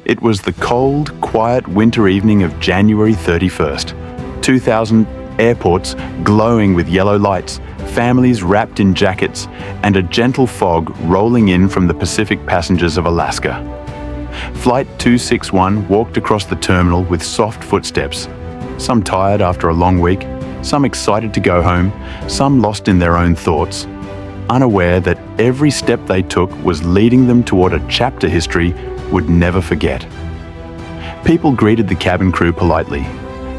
It was the cold, quiet winter evening of January 31st. 2,000 airports glowing with yellow lights, families wrapped in jackets, and a gentle fog rolling in from the Pacific passengers of Alaska. Flight 261 walked across the terminal with soft footsteps, some tired after a long week, some excited to go home, some lost in their own thoughts, unaware that every step they took was leading them toward a chapter history would never forget. People greeted the cabin crew politely,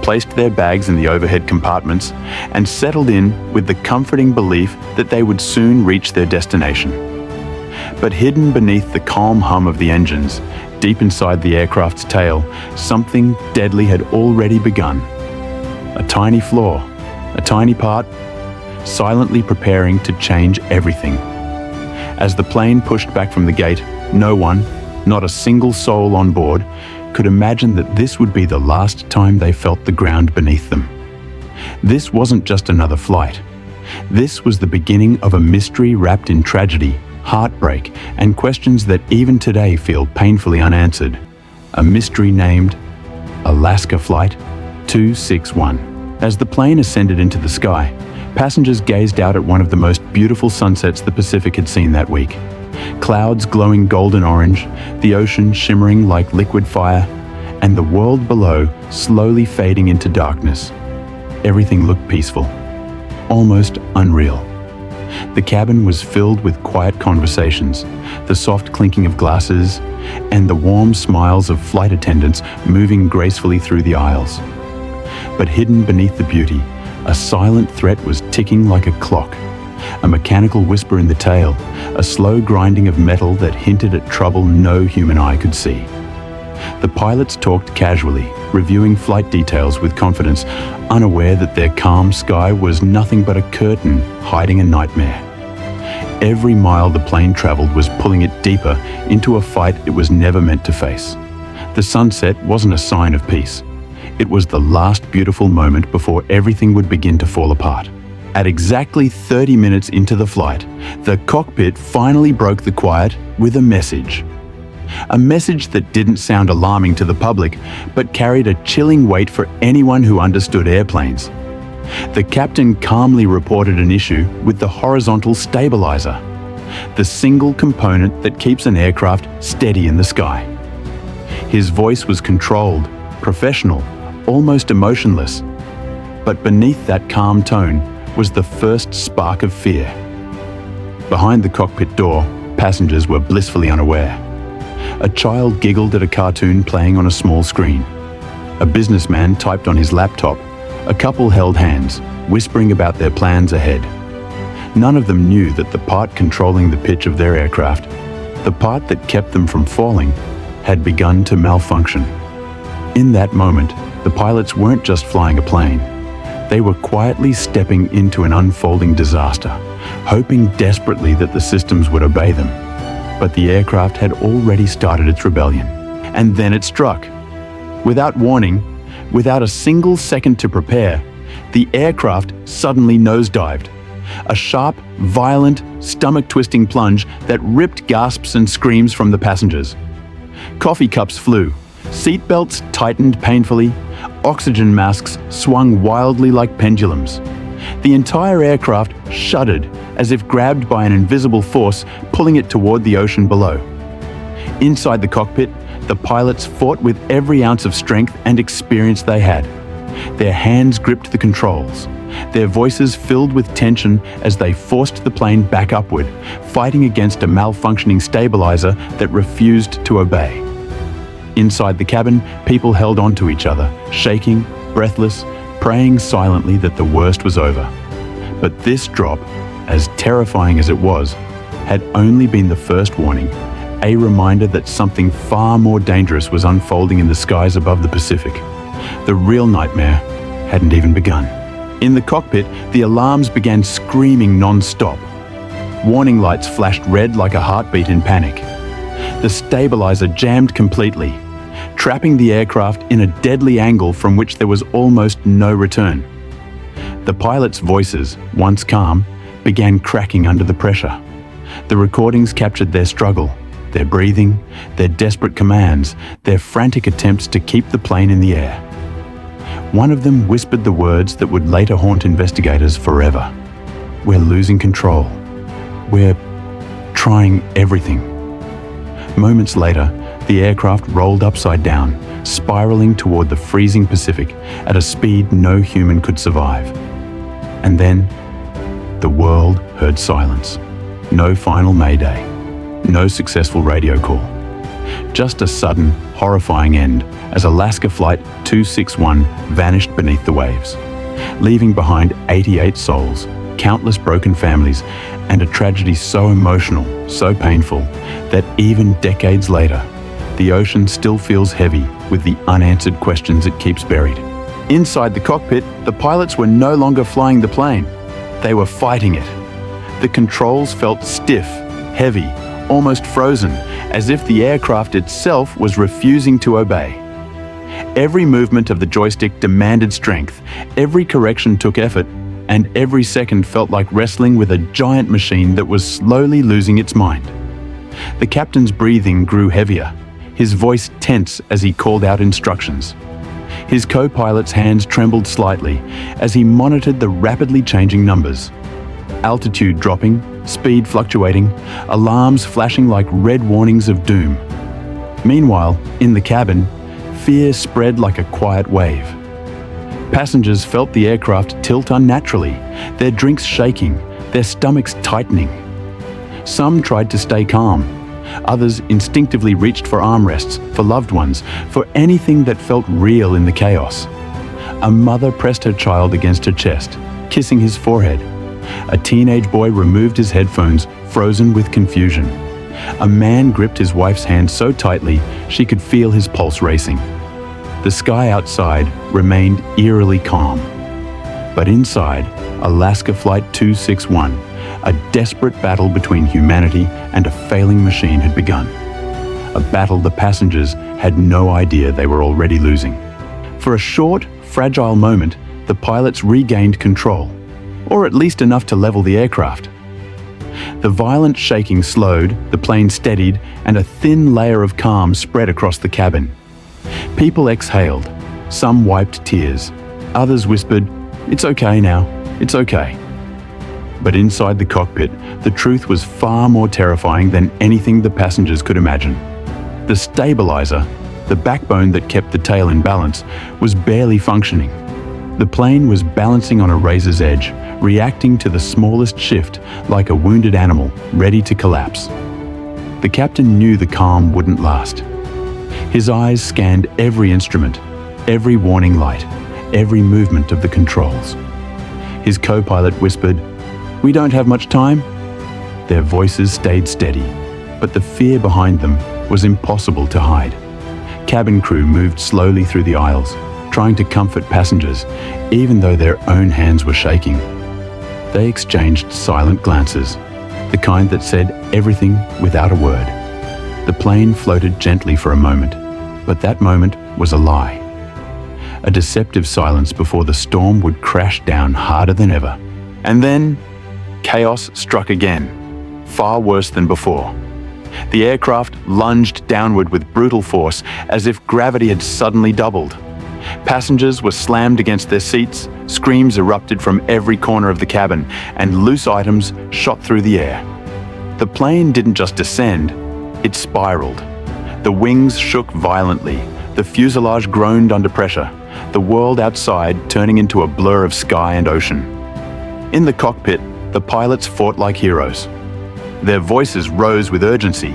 placed their bags in the overhead compartments, and settled in with the comforting belief that they would soon reach their destination. But hidden beneath the calm hum of the engines, deep inside the aircraft's tail, something deadly had already begun. A tiny flaw, a tiny part, silently preparing to change everything. As the plane pushed back from the gate, no one, not a single soul on board, could imagine that this would be the last time they felt the ground beneath them. This wasn't just another flight. This was the beginning of a mystery wrapped in tragedy, heartbreak, and questions that even today feel painfully unanswered. A mystery named Alaska Flight 261. As the plane ascended into the sky, passengers gazed out at one of the most beautiful sunsets the Pacific had seen that week. Clouds glowing golden orange, the ocean shimmering like liquid fire, and the world below slowly fading into darkness. Everything looked peaceful, almost unreal. The cabin was filled with quiet conversations, the soft clinking of glasses, and the warm smiles of flight attendants moving gracefully through the aisles. But hidden beneath the beauty, a silent threat was ticking like a clock. A mechanical whisper in the tail, a slow grinding of metal that hinted at trouble no human eye could see. The pilots talked casually, reviewing flight details with confidence, unaware that their calm sky was nothing but a curtain hiding a nightmare. Every mile the plane traveled was pulling it deeper into a fight it was never meant to face. The sunset wasn't a sign of peace. It was the last beautiful moment before everything would begin to fall apart. At exactly 30 minutes into the flight, the cockpit finally broke the quiet with a message. A message that didn't sound alarming to the public, but carried a chilling weight for anyone who understood airplanes. The captain calmly reported an issue with the horizontal stabilizer, the single component that keeps an aircraft steady in the sky. His voice was controlled, professional, almost emotionless. But beneath that calm tone was the first spark of fear. Behind the cockpit door, passengers were blissfully unaware. A child giggled at a cartoon playing on a small screen. A businessman typed on his laptop. A couple held hands, whispering about their plans ahead. None of them knew that the part controlling the pitch of their aircraft, the part that kept them from falling, had begun to malfunction. In that moment, the pilots weren't just flying a plane. They were quietly stepping into an unfolding disaster, hoping desperately that the systems would obey them. But the aircraft had already started its rebellion. And then it struck. Without warning, without a single second to prepare, the aircraft suddenly nosedived. A sharp, violent, stomach-twisting plunge that ripped gasps and screams from the passengers. Coffee cups flew. Seatbelts tightened painfully. Oxygen masks swung wildly like pendulums. The entire aircraft shuddered as if grabbed by an invisible force pulling it toward the ocean below. Inside the cockpit, the pilots fought with every ounce of strength and experience they had. Their hands gripped the controls, their voices filled with tension as they forced the plane back upward, fighting against a malfunctioning stabilizer that refused to obey. Inside the cabin, people held on to each other, shaking, breathless, praying silently that the worst was over. But this drop, as terrifying as it was, had only been the first warning, a reminder that something far more dangerous was unfolding in the skies above the Pacific. The real nightmare hadn't even begun. In the cockpit, the alarms began screaming non-stop. Warning lights flashed red like a heartbeat in panic. The stabilizer jammed completely, trapping the aircraft in a deadly angle from which there was almost no return. The pilots' voices, once calm, began cracking under the pressure. The recordings captured their struggle, Their breathing, their desperate commands, their frantic attempts to keep the plane in the air. One of them whispered the words that would later haunt investigators forever. "We're losing control. We're trying everything." Moments later, the aircraft rolled upside down, spiraling toward the freezing Pacific at a speed no human could survive. And then, the world heard silence. No final mayday. No successful radio call. Just a sudden, horrifying end as Alaska Flight 261 vanished beneath the waves, leaving behind 88 souls, countless broken families, and a tragedy so emotional, so painful, that even decades later, the ocean still feels heavy with the unanswered questions it keeps buried. Inside the cockpit, the pilots were no longer flying the plane. They were fighting it. The controls felt stiff, heavy, almost frozen, as if the aircraft itself was refusing to obey. Every movement of the joystick demanded strength, every correction took effort, and every second felt like wrestling with a giant machine that was slowly losing its mind. The captain's breathing grew heavier, his voice tense as he called out instructions. His co-pilot's hands trembled slightly as he monitored the rapidly changing numbers. Altitude dropping, speed fluctuating, alarms flashing like red warnings of doom. Meanwhile, in the cabin, fear spread like a quiet wave. Passengers felt the aircraft tilt unnaturally, their drinks shaking, their stomachs tightening. Some tried to stay calm. Others instinctively reached for armrests, for loved ones, for anything that felt real in the chaos. A mother pressed her child against her chest, kissing his forehead. A teenage boy removed his headphones, frozen with confusion. A man gripped his wife's hand so tightly she could feel his pulse racing. The sky outside remained eerily calm. But inside, Alaska Flight 261, a desperate battle between humanity and a failing machine had begun. A battle the passengers had no idea they were already losing. For a short, fragile moment, the pilots regained control, or at least enough to level the aircraft. The violent shaking slowed, the plane steadied, and a thin layer of calm spread across the cabin. People exhaled. Some wiped tears. Others whispered, "It's okay now, it's okay." But inside the cockpit, the truth was far more terrifying than anything the passengers could imagine. The stabilizer, the backbone that kept the tail in balance, was barely functioning. The plane was balancing on a razor's edge, reacting to the smallest shift like a wounded animal ready to collapse. The captain knew the calm wouldn't last. His eyes scanned every instrument, every warning light, every movement of the controls. His co-pilot whispered, "We don't have much time." Their voices stayed steady, but the fear behind them was impossible to hide. Cabin crew moved slowly through the aisles, trying to comfort passengers, even though their own hands were shaking. They exchanged silent glances, the kind that said everything without a word. The plane floated gently for a moment, but that moment was a lie. A deceptive silence before the storm would crash down harder than ever. And then, chaos struck again, far worse than before. The aircraft lunged downward with brutal force, as if gravity had suddenly doubled. Passengers were slammed against their seats, screams erupted from every corner of the cabin, and loose items shot through the air. The plane didn't just descend, it spiraled. The wings shook violently, the fuselage groaned under pressure, the world outside turning into a blur of sky and ocean. In the cockpit, the pilots fought like heroes. Their voices rose with urgency,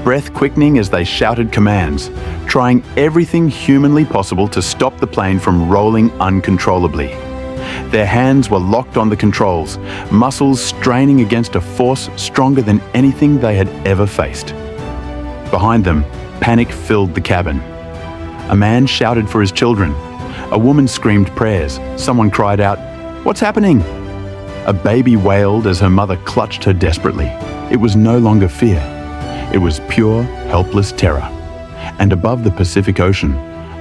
breath quickening as they shouted commands, trying everything humanly possible to stop the plane from rolling uncontrollably. Their hands were locked on the controls, muscles straining against a force stronger than anything they had ever faced. Behind them, panic filled the cabin. A man shouted for his children. A woman screamed prayers. Someone cried out, "What's happening?" A baby wailed as her mother clutched her desperately. It was no longer fear. It was pure, helpless terror. And above the Pacific Ocean,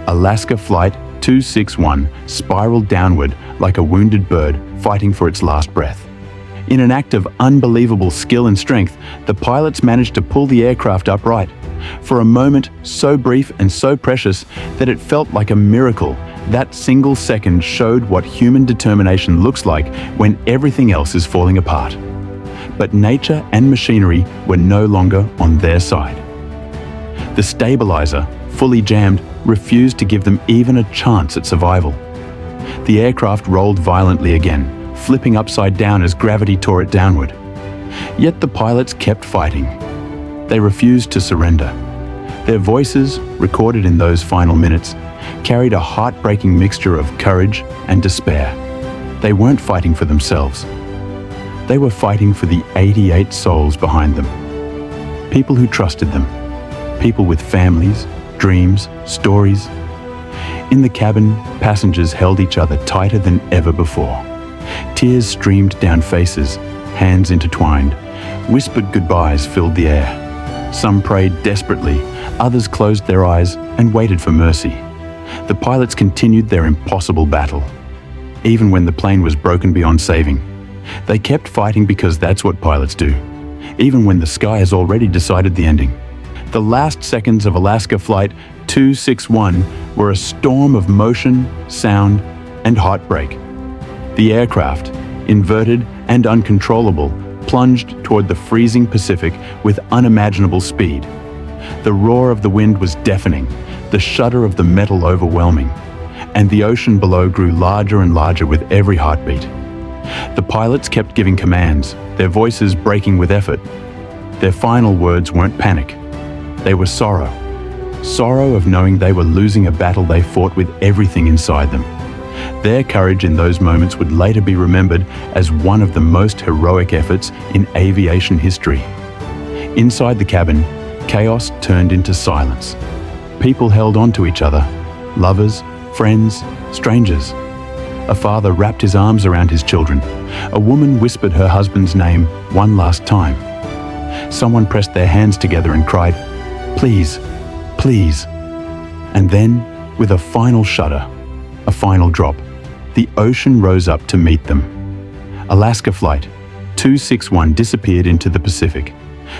Alaska Flight 261 spiraled downward like a wounded bird fighting for its last breath. In an act of unbelievable skill and strength, the pilots managed to pull the aircraft upright. For a moment so brief and so precious that it felt like a miracle, that single second showed what human determination looks like when everything else is falling apart. But nature and machinery were no longer on their side. The stabilizer, fully jammed, refused to give them even a chance at survival. The aircraft rolled violently again, flipping upside down as gravity tore it downward. Yet the pilots kept fighting. They refused to surrender. Their voices, recorded in those final minutes, carried a heartbreaking mixture of courage and despair. They weren't fighting for themselves. They were fighting for the 88 souls behind them. People who trusted them. People with families, dreams, stories. In the cabin, passengers held each other tighter than ever before. Tears streamed down faces, hands intertwined. Whispered goodbyes filled the air. Some prayed desperately, others closed their eyes and waited for mercy. The pilots continued their impossible battle. Even when the plane was broken beyond saving, they kept fighting because that's what pilots do. Even when the sky has already decided the ending. The last seconds of Alaska Flight 261 were a storm of motion, sound, and heartbreak. The aircraft, inverted and uncontrollable, plunged toward the freezing Pacific with unimaginable speed. The roar of the wind was deafening, the shudder of the metal overwhelming, and the ocean below grew larger and larger with every heartbeat. The pilots kept giving commands, their voices breaking with effort. Their final words weren't panic. They were sorrow. Sorrow of knowing they were losing a battle they fought with everything inside them. Their courage in those moments would later be remembered as one of the most heroic efforts in aviation history. Inside the cabin, chaos turned into silence. People held on to each other, lovers, friends, strangers. A father wrapped his arms around his children. A woman whispered her husband's name one last time. Someone pressed their hands together and cried, "Please, please." And then, with a final shudder, a final drop, the ocean rose up to meet them. Alaska Flight 261 disappeared into the Pacific,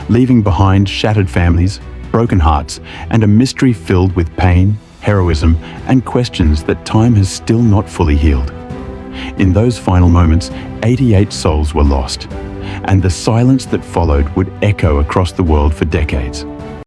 leaving behind shattered families, broken hearts, and a mystery filled with pain, heroism, and questions that time has still not fully healed. In those final moments, 88 souls were lost, and the silence that followed would echo across the world for decades.